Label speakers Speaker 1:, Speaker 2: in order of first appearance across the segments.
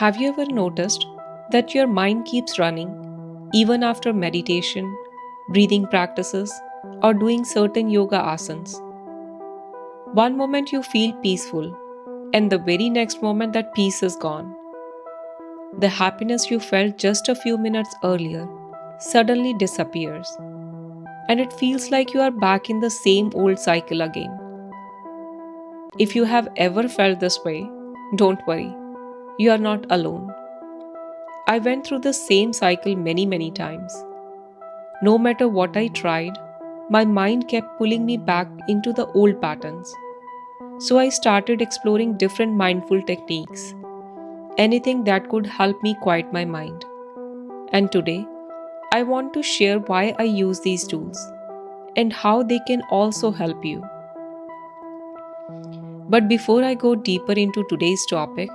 Speaker 1: Have you ever noticed that your mind keeps running even after meditation, breathing practices, or doing certain yoga asanas? One moment you feel peaceful, and the very next moment that peace is gone. The happiness you felt just a few minutes earlier suddenly disappears, and it feels like you are back in the same old cycle again. If you have ever felt this way, don't worry, you are not alone. I went through the same cycle many times. No matter what I tried, my mind kept pulling me back into the old patterns. So I started exploring different mindful techniques, anything that could help me quiet my mind. And today, I want to share why I use these tools and how they can also help you. But before I go deeper into today's topic,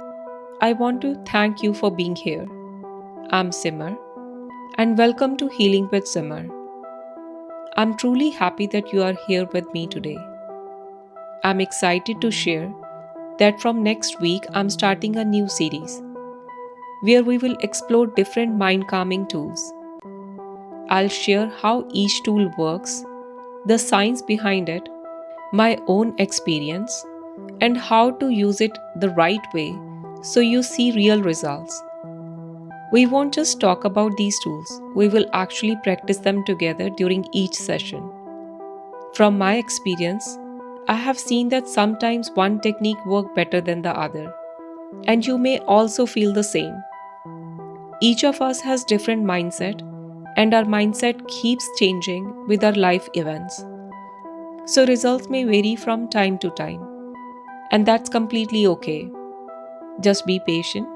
Speaker 1: I want to thank you for being here. I'm Simar, and welcome to Healing with Simar. I'm truly happy that you are here with me today. I'm excited to share that from next week I'm starting a new series where we will explore different mind calming tools. I'll share how each tool works, the science behind it, my own experience, and how to use it the right way so you see real results. We won't just talk about these tools, we will actually practice them together during each session. From my experience, I have seen that sometimes one technique works better than the other, and you may also feel the same. Each of us has different mindset, and our mindset keeps changing with our life events. So results may vary from time to time, and that's completely okay. Just be patient,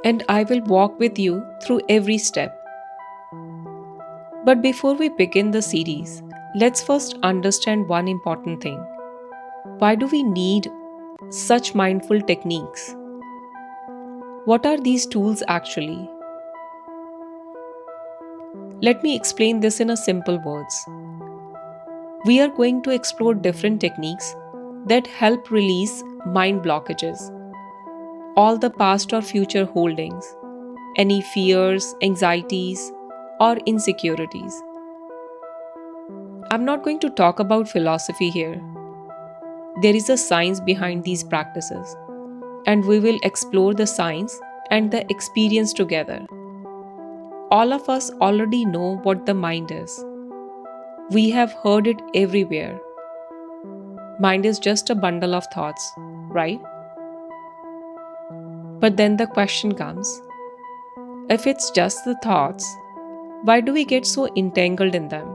Speaker 1: and I will walk with you through every step. But before we begin the series, let's first understand one important thing. Why do we need such mindful techniques? What are these tools actually? Let me explain this in a simple words. We are going to explore different techniques that help release mind blockages, all the past or future holdings, any fears, anxieties, or insecurities. I'm not going to talk about philosophy here. There is a science behind these practices, and we will explore the science and the experience together. All of us already know what the mind is. We have heard it everywhere. Mind is just a bundle of thoughts, right? But then the question comes, if it's just the thoughts, why do we get so entangled in them?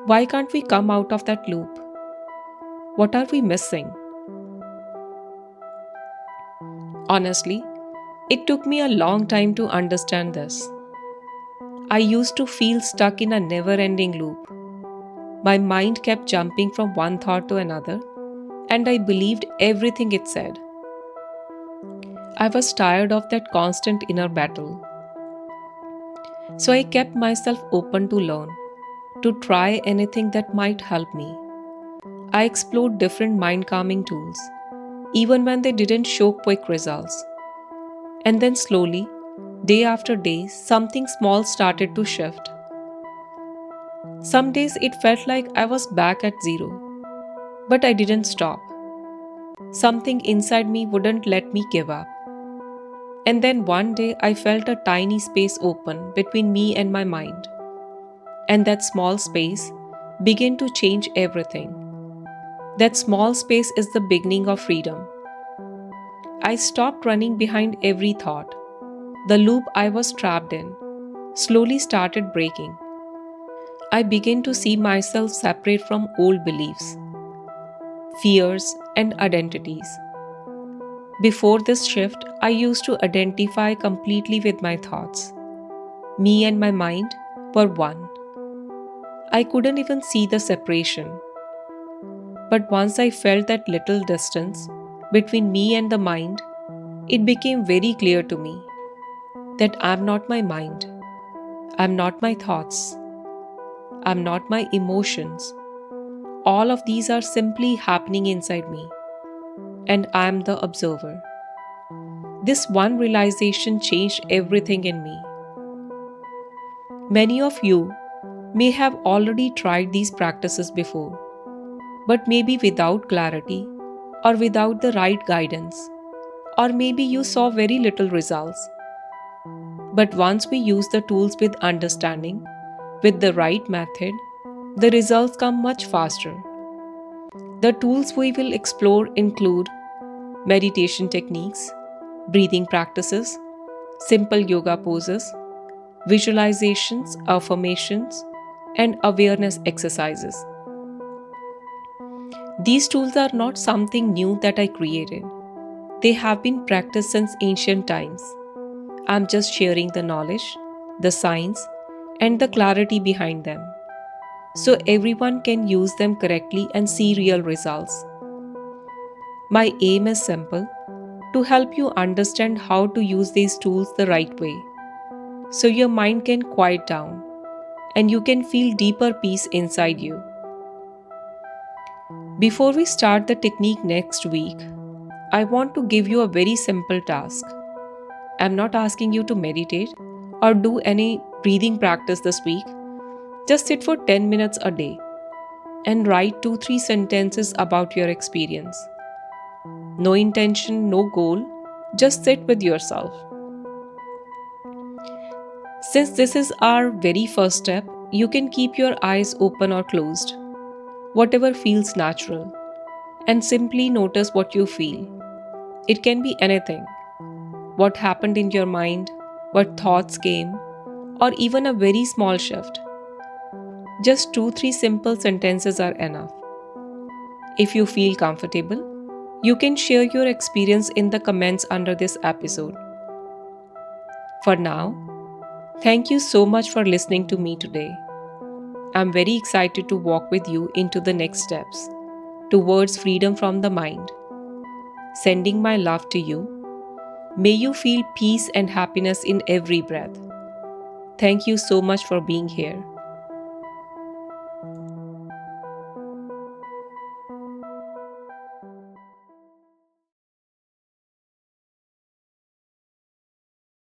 Speaker 1: Why can't we come out of that loop? What are we missing? Honestly, it took me a long time to understand this. I used to feel stuck in a never-ending loop. My mind kept jumping from one thought to another, and I believed everything it said. I was tired of that constant inner battle. So I kept myself open to learn, to try anything that might help me. I explored different mind calming tools, even when they didn't show quick results. And then slowly, day after day, something small started to shift. Some days it felt like I was back at zero, but I didn't stop. Something inside me wouldn't let me give up. And then one day I felt a tiny space open between me and my mind. And that small space began to change everything. That small space is the beginning of freedom. I stopped running behind every thought. The loop I was trapped in slowly started breaking. I began to see myself separate from old beliefs, fears, and identities. Before this shift, I used to identify completely with my thoughts. Me and my mind were one. I couldn't even see the separation. But once I felt that little distance between me and the mind, it became very clear to me that I'm not my mind, I'm not my thoughts, I'm not my emotions. All of these are simply happening inside me, and I'm the observer. This one realization changed everything in me. Many of you may have already tried these practices before, but maybe without clarity or without the right guidance, or maybe you saw very little results. But once we use the tools with understanding, with the right method, the results come much faster. The tools we will explore include meditation techniques, breathing practices, simple yoga poses, visualizations, affirmations, and awareness exercises. These tools are not something new that I created. They have been practiced since ancient times. I'm just sharing the knowledge, the science, and the clarity behind them, so everyone can use them correctly and see real results. My aim is simple: to help you understand how to use these tools the right way, so your mind can quiet down and you can feel deeper peace inside you. Before we start the technique next week, I want to give you a very simple task. I'm not asking you to meditate or do any breathing practice this week. Just sit for 10 minutes a day and write 2-3 sentences about your experience. No intention, no goal, just sit with yourself. Since this is our very first step, you can keep your eyes open or closed, whatever feels natural, and simply notice what you feel. It can be anything: what happened in your mind, what thoughts came, or even a very small shift. Just 2-3 simple sentences are enough. If you feel comfortable, you can share your experience in the comments under this episode. For now, thank you so much for listening to me today. I'm very excited to walk with you into the next steps towards freedom from the mind. Sending my love to you. May you feel peace and happiness in every breath. Thank you so much for being here.